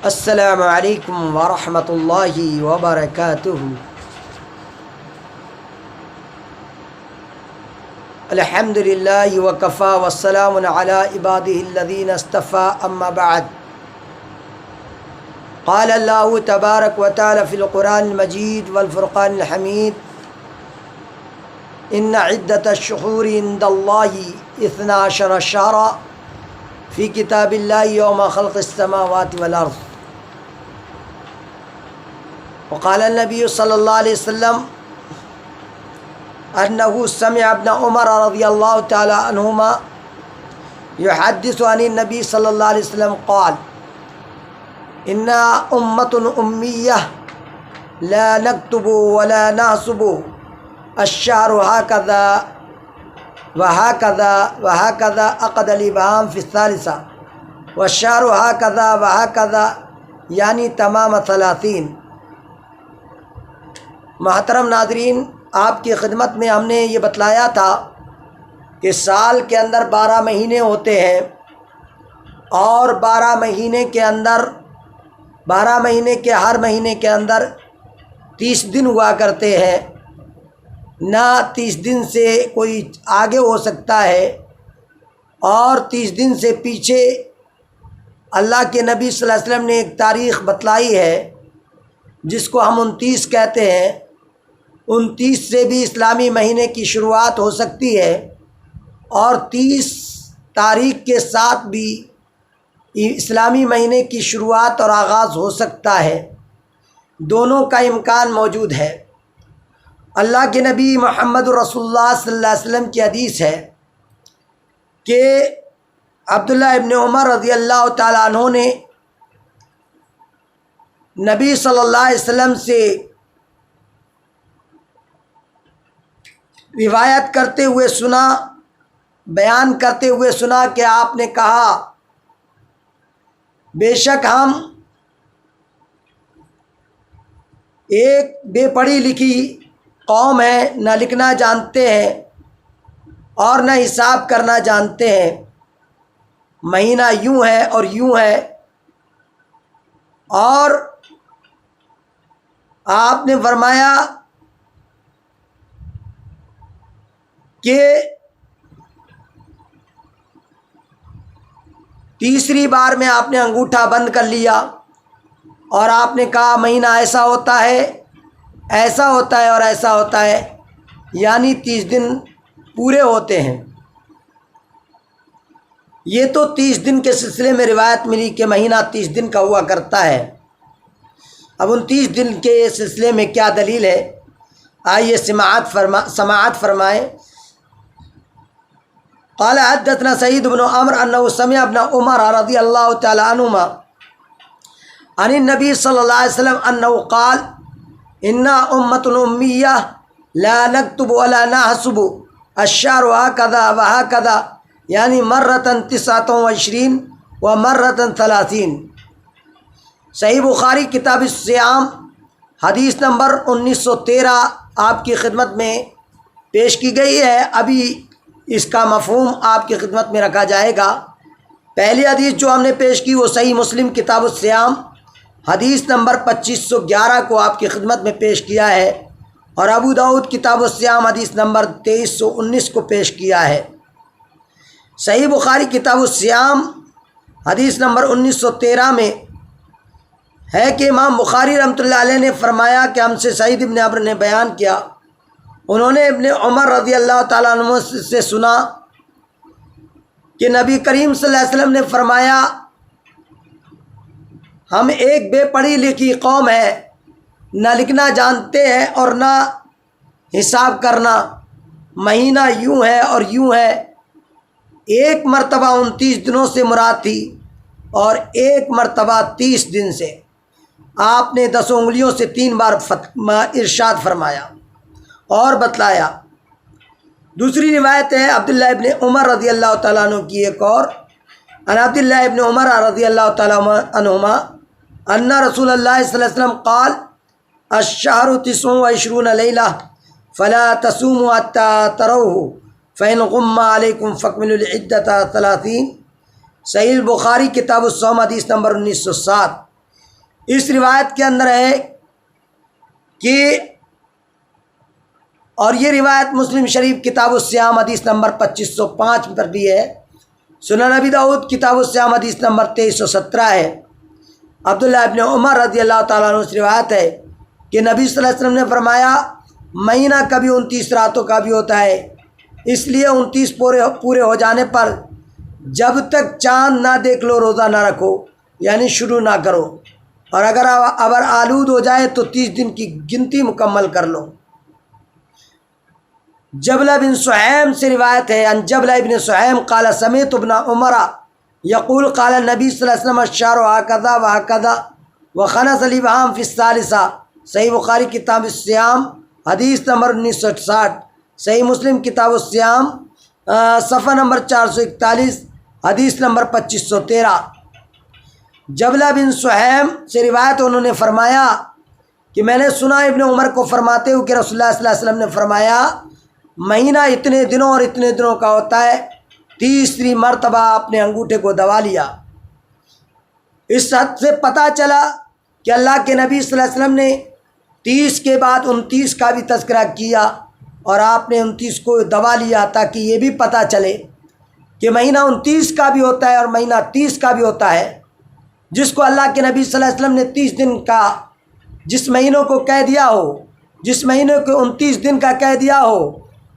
السلام علیکم ورحمۃ اللہ وبرکاتہ۔ الحمد للہ وکفی والسلام علی عبادہ الذین اصطفی، اما بعد۔ قال اللہ تبارک و تعالی فی القرآن المجید والفرقان الحمید: ان عدۃ الشہور عند اللہ 12 شہرا فی کتاب اللہ یوم خلق السماوات والارض۔ وقال النبی صلی اللہ علیہ وسلم انہ سمع ابن عمر رضی اللہ تعالی عنہما یحدث عن النبی صلی اللہ علیہ وسلم قال: انا امۃ امیہ لا نکتب ولا نحسب الشہر ہکذا وہکذا وہکذا عقد الابہام فی الثالثہ والشہر ہکذا وہکذا یعنی تمام 30۔ محترم ناظرین، آپ کی خدمت میں ہم نے یہ بتلایا تھا کہ سال کے اندر 12 مہینے ہوتے ہیں، اور 12 مہینے کے ہر مہینے کے اندر 30 دن ہوا کرتے ہیں۔ نہ 30 دن سے کوئی آگے ہو سکتا ہے اور 30 دن سے پیچھے۔ اللہ کے نبی صلی اللہ علیہ وسلم نے ایک تاریخ بتلائی ہے جس کو ہم 29 کہتے ہیں۔ 29 سے بھی اسلامی مہینے کی شروعات ہو سکتی ہے، اور 30 تاریخ کے ساتھ بھی اسلامی مہینے کی شروعات اور آغاز ہو سکتا ہے۔ دونوں کا امکان موجود ہے۔ اللہ کے نبی محمد رسول اللہ صلی اللہ علیہ وسلم کی حدیث ہے کہ عبداللہ ابن عمر رضی اللہ تعالیٰ عنہ نے نبی صلی اللہ علیہ وسلم سے روایت کرتے ہوئے سنا، بیان کرتے ہوئے سنا کہ آپ نے کہا: بے شک ہم ایک بے پڑھی لکھی قوم ہیں، نہ لکھنا جانتے ہیں اور نہ حساب کرنا جانتے ہیں۔ مہینہ یوں ہے اور یوں ہے۔ اور آپ نے فرمایا کہ تیسری بار میں آپ نے انگوٹھا بند کر لیا اور آپ نے کہا مہینہ ایسا ہوتا ہے، ایسا ہوتا ہے اور ایسا ہوتا ہے، یعنی 30 دن پورے ہوتے ہیں۔ یہ تو 30 دن کے سلسلے میں روایت ملی کہ مہینہ 30 دن کا ہوا کرتا ہے۔ اب 29 دن کے سلسلے میں کیا دلیل ہے؟ آئیے سماعت فرمائیں۔ قال حدثنا سعید بن عمرو انه سمع ابن عمر رضی اللہ تعالی عنہما عن النبی صلی اللہ علیہ وسلم انه قال: انا امۃ امیہ لا نکتب ولا نحسب الشہر ہکذا وہکذا یعنی مرۃ 29 ومرۃ 30۔ صحیح بخاری کتاب الصیام حدیث نمبر 1913 آپ کی خدمت میں پیش کی گئی ہے۔ ابھی اس کا مفہوم آپ کی خدمت میں رکھا جائے گا۔ پہلی حدیث جو ہم نے پیش کی وہ صحیح مسلم کتاب الصیام حدیث نمبر 2511 کو آپ کی خدمت میں پیش کیا ہے، اور ابو داؤد کتاب الصیام حدیث نمبر 2319 کو پیش کیا ہے۔ صحیح بخاری کتاب الصیام حدیث نمبر 1913 میں ہے کہ امام بخاری رحمۃ اللہ علیہ نے فرمایا کہ ہم سے سعید ابن عمرو نے بیان کیا، انہوں نے ابن عمر رضی اللہ تعالیٰ عنہ سے سنا کہ نبی کریم صلی اللہ علیہ وسلم نے فرمایا: ہم ایک بے پڑھی لکھی قوم ہے، نہ لکھنا جانتے ہیں اور نہ حساب کرنا۔ مہینہ یوں ہے اور یوں ہے۔ ایک مرتبہ 29 دنوں سے مراد تھی اور ایک مرتبہ 30 دن سے۔ آپ نے 10 انگلیوں سے 3 بار ارشاد فرمایا اور بتلایا۔ دوسری روایت ہے عبداللہ ابن عمر رضی اللہ تعالیٰ عنہ کی ایک اور، ان عبداللہ ابن عمر رضی اللہ تعالیٰ عنہما ان رسول اللہ صلی اللہ علیہ وسلم قال: الشہر 29 لیلہ فلا تصوموا حتی تروہ فإن غم علیکم فاکملوا العدۃ 30۔ صحیح البخاری کتاب الصوم حدیث نمبر 1907۔ اس روایت کے اندر ہے کہ، اور یہ روایت مسلم شریف کتاب الصیام حدیث نمبر 2505 پر بھی ہے، سنن ابی داؤد کتاب الصیام حدیث نمبر 2317 ہے۔ عبداللہ ابن عمر رضی اللہ تعالیٰ عنہ سے روایت ہے کہ نبی صلی اللہ علیہ وسلم نے فرمایا مہینہ کبھی 29 راتوں کا بھی ہوتا ہے، اس لیے 29 پورے ہو جانے پر جب تک چاند نہ دیکھ لو روزہ نہ رکھو، یعنی شروع نہ کرو، اور اگر آلود ہو جائے تو 30 دن کی گنتی مکمل کر لو۔ جبلہ بن سہیم سے روایت ہے، ان جبلہ بن سہیم قال سمعت ابن عمر یقول قال النبی صلی اللہ علیہ وسلم الشہر ہکذا وہکذا وخنس الابہام فی الثالثہ، صحیح بخاری کتاب الصیام حدیث نمبر 1960، صحیح مسلم کتاب الصیام صفحہ نمبر 441 حدیث نمبر 2513۔ جبلہ بن سہیم سے روایت، انہوں نے فرمایا کہ میں نے سنا ابن عمر کو فرماتے ہوئے کہ رسول اللہ صلی اللہ علیہ وسلم نے فرمایا مہینہ اتنے دنوں اور اتنے دنوں کا ہوتا ہے، 30 مرتبہ اپنے انگوٹھے کو دبا لیا۔ اس حد سے پتہ چلا کہ اللہ کے نبی صلی اللہ علیہ وسلم نے 30 کے بعد 29 کا بھی تذکرہ کیا، اور آپ نے 29 کو دبا لیا تاکہ یہ بھی پتہ چلے کہ مہینہ 29 کا بھی ہوتا ہے اور مہینہ 30 کا بھی ہوتا ہے۔ جس کو اللہ کے نبی صلی اللہ علیہ وسلم نے 30 دن کا، جس مہینوں کو کہہ دیا ہو، جس مہینے کو 29 دن کا کہہ دیا ہو،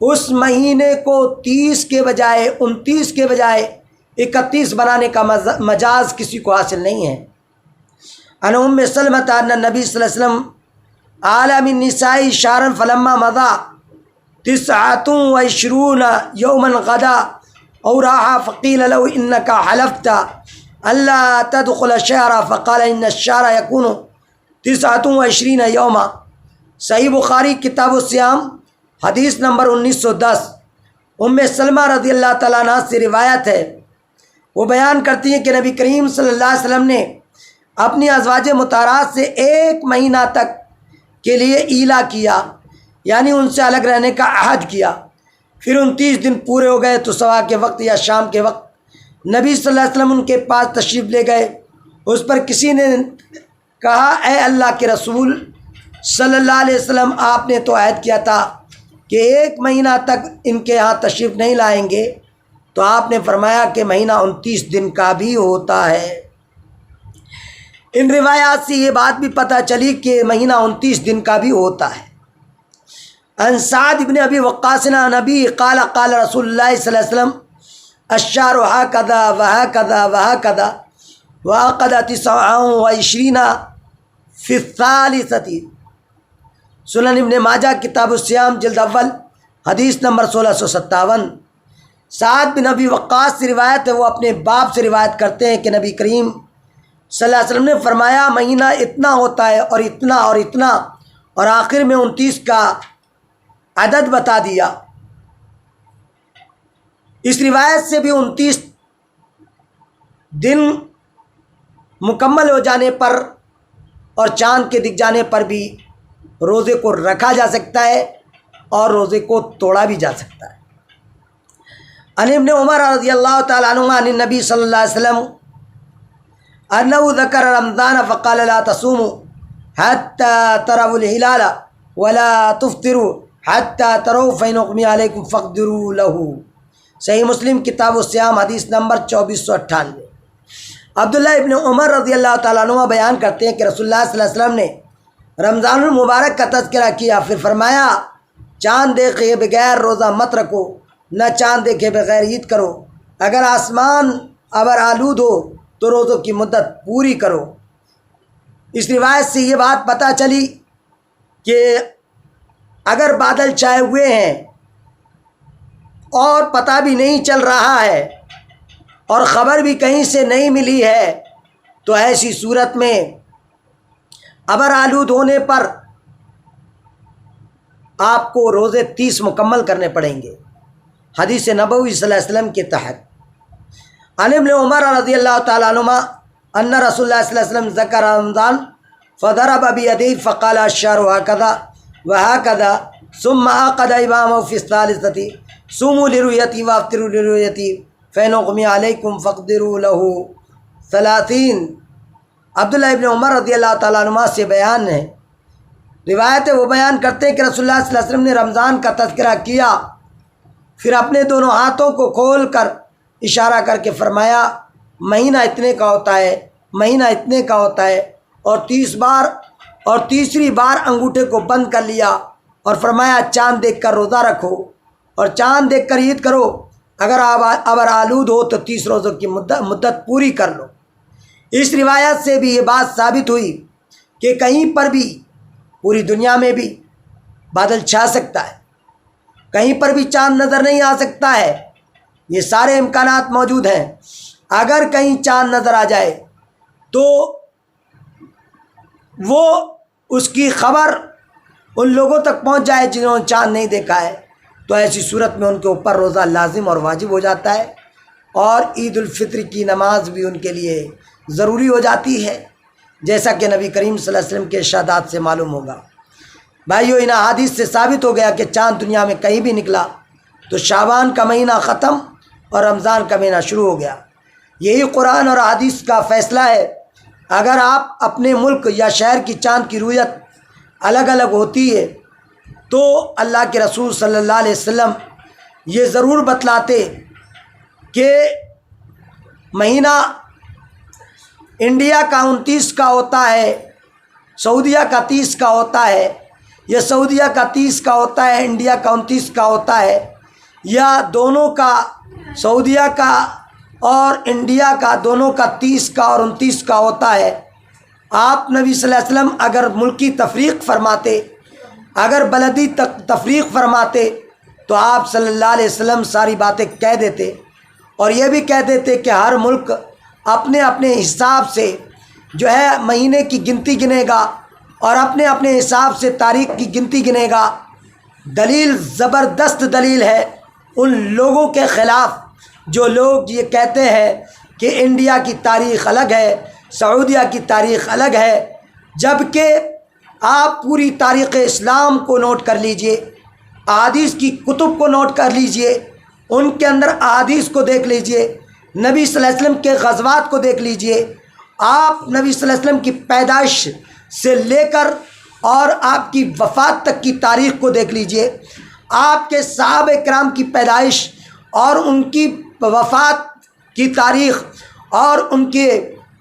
اس مہینے کو 30 کے بجائے 29 کے بجائے 31 بنانے کا مجاز کسی کو حاصل نہیں ہے۔ ان ام سلمہ ان نبی صلی اللہ علیہ وسلم عالم النساء شارا فلما مضى 29 یوما غدا اوراها فقیل له انك حلفت الا تدخل الشهر فقال ان الشهر يكون 29 یوما، صحیح بخاری کتاب الصیام حدیث نمبر 1910۔ ام سلمہ رضی اللہ تعالیٰ عنہ سے روایت ہے، وہ بیان کرتی ہیں کہ نبی کریم صلی اللہ علیہ وسلم نے اپنی ازواج مطہرات سے 1 مہینہ تک کے لیے ایلا کیا، یعنی ان سے الگ رہنے کا عہد کیا۔ پھر 29 دن پورے ہو گئے تو صبح کے وقت یا شام کے وقت نبی صلی اللہ علیہ وسلم ان کے پاس تشریف لے گئے۔ اس پر کسی نے کہا اے اللہ کے رسول صلی اللہ علیہ وسلم، آپ نے تو عہد کیا تھا کہ 1 مہینہ تک ان کے ہاں تشریف نہیں لائیں گے، تو آپ نے فرمایا کہ مہینہ 29 دن کا بھی ہوتا ہے۔ ان روایات سے یہ بات بھی پتہ چلی کہ مہینہ 29 دن کا بھی ہوتا ہے۔ ان سعد بن ابی وقاص نبی قال قال رسول اللہ صلی اللہ علیہ وسلم الشہر ہکذا وہکذا وہکذا وعقد 29 فی الثالثۃ، سنن ابن ماجہ کتاب الصیام جلد اول حدیث نمبر 1657۔ سعد بن ابی وقاص سے روایت ہے، وہ اپنے باپ سے روایت کرتے ہیں کہ نبی کریم صلی اللہ علیہ وسلم نے فرمایا مہینہ اتنا ہوتا ہے اور اتنا اور اتنا، اور آخر میں 29 کا عدد بتا دیا۔ اس روایت سے بھی 29 دن مکمل ہو جانے پر اور چاند کے دکھ جانے پر بھی روزے کو رکھا جا سکتا ہے اور روزے کو توڑا بھی جا سکتا ہے۔ ان ابن عمر رضی اللہ تعالیٰ عنہ عن النبی صلی اللہ علیہ وسلم انه ذکر رمضان فقال لا تصوموا حتى تروا الهلال ولا تفطروا حتى تروا فإن أغمي عليكم فاقدروا له، صحیح مسلم کتاب الصیام حدیث نمبر 2498۔ عبداللہ ابن عمر رضی اللہ تعالیٰ عنہ بیان کرتے ہیں کہ رسول اللہ صلی اللہ علیہ وسلم نے رمضان المبارک کا تذکرہ کیا، پھر فرمایا چاند دیکھے بغیر روزہ مت رکھو، نہ چاند دیکھے بغیر عید کرو، اگر آسمان ابر آلود ہو تو روزوں کی مدت پوری کرو۔ اس روایت سے یہ بات پتہ چلی کہ اگر بادل چھائے ہوئے ہیں اور پتہ بھی نہیں چل رہا ہے اور خبر بھی کہیں سے نہیں ملی ہے، تو ایسی صورت میں ابر آلود ہونے پر آپ کو روزے 30 مکمل کرنے پڑیں گے، حدیث نبوی صلی اللہ علیہ وسلم کے تحت۔ عن ابن عمر رضی اللہ تعالیٰ عنہما ان رسول اللہ صلی اللہ علیہ وسلم ذکر رمضان فضرب بیدیہ فقال الشہر ہکذا وہکذا ثم عقد ابہامہ فی الثالثۃ صوموا لرؤیتہ وافطروا لرؤیتہ فإن أغمي علیکم فاقدروا له 30۔ عبداللہ ابن عمر رضی اللہ تعالیٰ عنہ سے بیان ہے، روایت ہے، وہ بیان کرتے ہیں کہ رسول اللہ صلی اللہ علیہ وسلم نے رمضان کا تذکرہ کیا، پھر اپنے دونوں ہاتھوں کو کھول کر اشارہ کر کے فرمایا مہینہ اتنے کا ہوتا ہے، مہینہ اتنے کا ہوتا ہے، اور 30 بار اور تیسری بار انگوٹھے کو بند کر لیا اور فرمایا چاند دیکھ کر روزہ رکھو اور چاند دیکھ کر عید کرو، اگر ابر آلود ہو تو 30 روزوں کی مدت پوری کر لو۔ اس روایت سے بھی یہ بات ثابت ہوئی کہ کہیں پر بھی پوری دنیا میں بھی بادل چھا سکتا ہے، کہیں پر بھی چاند نظر نہیں آ سکتا ہے، یہ سارے امکانات موجود ہیں۔ اگر کہیں چاند نظر آ جائے تو وہ اس کی خبر ان لوگوں تک پہنچ جائے جنہوں نے چاند نہیں دیکھا ہے، تو ایسی صورت میں ان کے اوپر روزہ لازم اور واجب ہو جاتا ہے، اور عید الفطر کی نماز بھی ان کے لیے ضروری ہو جاتی ہے، جیسا کہ نبی کریم صلی اللہ علیہ وسلم کے ارشادات سے معلوم ہوگا۔ بھائیو، ان احادیث سے ثابت ہو گیا کہ چاند دنیا میں کہیں بھی نکلا تو شعبان کا مہینہ ختم اور رمضان کا مہینہ شروع ہو گیا۔ یہی قرآن اور حدیث کا فیصلہ ہے۔ اگر آپ اپنے ملک یا شہر کی چاند کی رؤیت الگ الگ ہوتی ہے تو اللہ کے رسول صلی اللہ علیہ وسلم یہ ضرور بتلاتے کہ مہینہ انڈیا کا 29 کا ہوتا ہے، سعودیہ کا 30 کا ہوتا ہے، یا سعودیہ کا 30 کا ہوتا ہے، انڈیا کا 29 کا ہوتا ہے، یا دونوں کا، سعودیہ کا اور انڈیا کا دونوں کا 30 کا اور 29 کا ہوتا ہے۔ آپ نبی صلی اللہ علیہ وسلم اگر ملکی تفریق فرماتے، اگر بلدی تفریق فرماتے تو آپ صلی اللہ علیہ وسلم ساری باتیں کہہ دیتے، اور یہ بھی کہہ دیتے کہ ہر ملک اپنے اپنے حساب سے جو ہے مہینے کی گنتی گنے گا اور اپنے اپنے حساب سے تاریخ کی گنتی گنے گا۔ دلیل زبردست دلیل ہے ان لوگوں کے خلاف جو لوگ یہ کہتے ہیں کہ انڈیا کی تاریخ الگ ہے، سعودیہ کی تاریخ الگ ہے، جبکہ آپ پوری تاریخ اسلام کو نوٹ کر لیجئے، احادیث کی کتب کو نوٹ کر لیجئے، ان کے اندر احادیث کو دیکھ لیجئے، نبی صلی اللہ علیہ وسلم کے غزوات کو دیکھ لیجئے، آپ نبی صلی اللہ علیہ وسلم کی پیدائش سے لے کر اور آپ کی وفات تک کی تاریخ کو دیکھ لیجئے، آپ کے صحابہ کرام کی پیدائش اور ان کی وفات کی تاریخ اور ان کے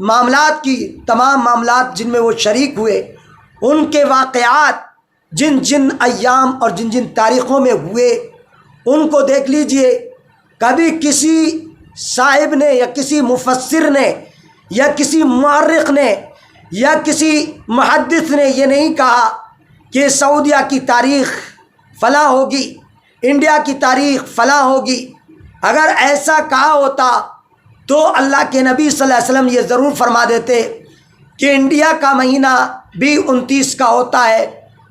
معاملات کی تمام معاملات جن میں وہ شریک ہوئے، ان کے واقعات جن جن ایام اور جن جن تاریخوں میں ہوئے ان کو دیکھ لیجئے۔ کبھی کسی صاحب نے یا کسی مفسر نے یا کسی مورخ نے یا کسی محدث نے یہ نہیں کہا کہ سعودیہ کی تاریخ فلاں ہوگی، انڈیا کی تاریخ فلاں ہوگی۔ اگر ایسا کہا ہوتا تو اللہ کے نبی صلی اللہ علیہ وسلم یہ ضرور فرما دیتے کہ انڈیا کا مہینہ بھی 29 کا ہوتا ہے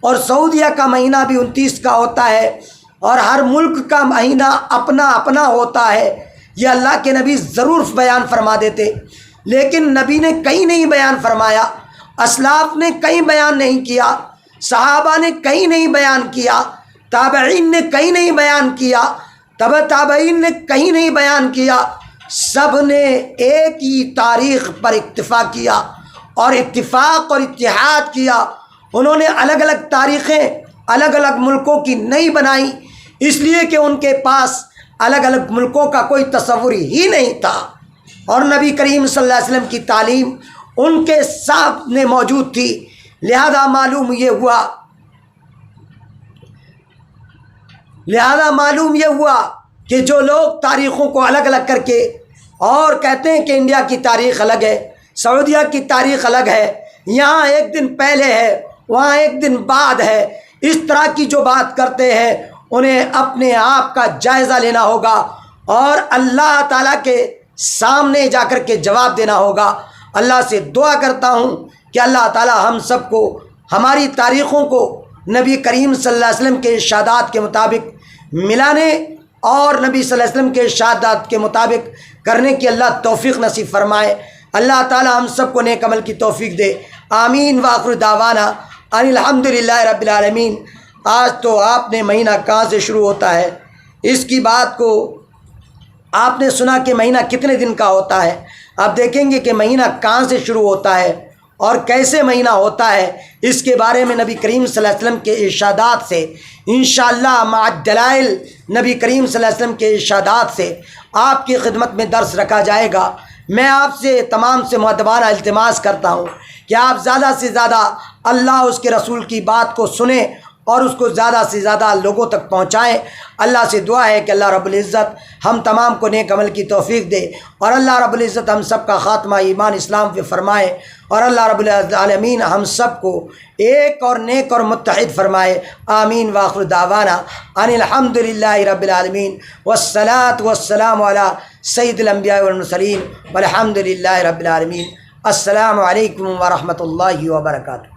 اور سعودیہ کا مہینہ بھی 29 کا ہوتا ہے، اور ہر ملک کا مہینہ اپنا اپنا ہوتا ہے، یہ اللہ کے نبی ضرور بیان فرما دیتے۔ لیکن نبی نے کہیں نہیں بیان فرمایا، اسلاف نے کہیں بیان نہیں کیا، صحابہ نے کہیں نہیں بیان کیا، تابعین نے کہیں نہیں بیان کیا، تبع تابعین نے کہیں نہیں بیان کیا، سب نے ایک ہی تاریخ پر اکتفا کیا اور اتفاق اور اتحاد کیا۔ انہوں نے الگ الگ تاریخیں الگ الگ ملکوں کی نہیں بنائیں، اس لیے کہ ان کے پاس الگ الگ ملکوں کا کوئی تصور ہی نہیں تھا، اور نبی کریم صلی اللہ علیہ وسلم کی تعلیم ان کے سامنے موجود تھی۔ لہذا معلوم یہ ہوا کہ جو لوگ تاریخوں کو الگ الگ کر کے اور کہتے ہیں کہ انڈیا کی تاریخ الگ ہے، سعودیہ کی تاریخ الگ ہے، یہاں ایک دن پہلے ہے وہاں ایک دن بعد ہے، اس طرح کی جو بات کرتے ہیں انہیں اپنے آپ کا جائزہ لینا ہوگا اور اللہ تعالیٰ کے سامنے جا کر کے جواب دینا ہوگا۔ اللہ سے دعا کرتا ہوں کہ اللہ تعالیٰ ہم سب کو ہماری تاریخوں کو نبی کریم صلی اللہ علیہ وسلم کے ارشادات کے مطابق ملانے اور نبی صلی اللہ علیہ وسلم کے ارشادات کے مطابق کرنے کی اللہ توفیق نصیب فرمائے۔ اللہ تعالیٰ ہم سب کو نیک عمل کی توفیق دے۔ آمین وآخر دعوانا ان الحمدللہ رب العالمین۔ آج تو آپ نے مہینہ کہاں سے شروع ہوتا ہے اس کی بات کو آپ نے سنا کہ مہینہ کتنے دن کا ہوتا ہے، آپ دیکھیں گے کہ مہینہ کہاں سے شروع ہوتا ہے اور کیسے مہینہ ہوتا ہے، اس کے بارے میں نبی کریم صلی اللہ علیہ وسلم کے ارشادات سے انشاءاللہ مع الدلائل نبی کریم صلی اللہ علیہ وسلم کے ارشادات سے آپ کی خدمت میں درس رکھا جائے گا۔ میں آپ سے تمام سے مؤدبانہ التماس کرتا ہوں کہ آپ زیادہ سے زیادہ اللہ اس کے رسول کی بات کو سنیں اور اس کو زیادہ سے زیادہ لوگوں تک پہنچائیں۔ اللہ سے دعا ہے کہ اللہ رب العزت ہم تمام کو نیک عمل کی توفیق دے، اور اللہ رب العزت ہم سب کا خاتمہ ایمان اسلام پہ فرمائے، اور اللہ رب العالمین ہم سب کو ایک اور نیک اور متحد فرمائے۔ آمین وآخر دعوانا ان الحمد للہ رب العالمین والصلاة والسلام علی سید الانبیاء والمرسلین والحمد للہ رب العالمین۔ السلام علیکم ورحمۃ اللہ وبرکاتہ۔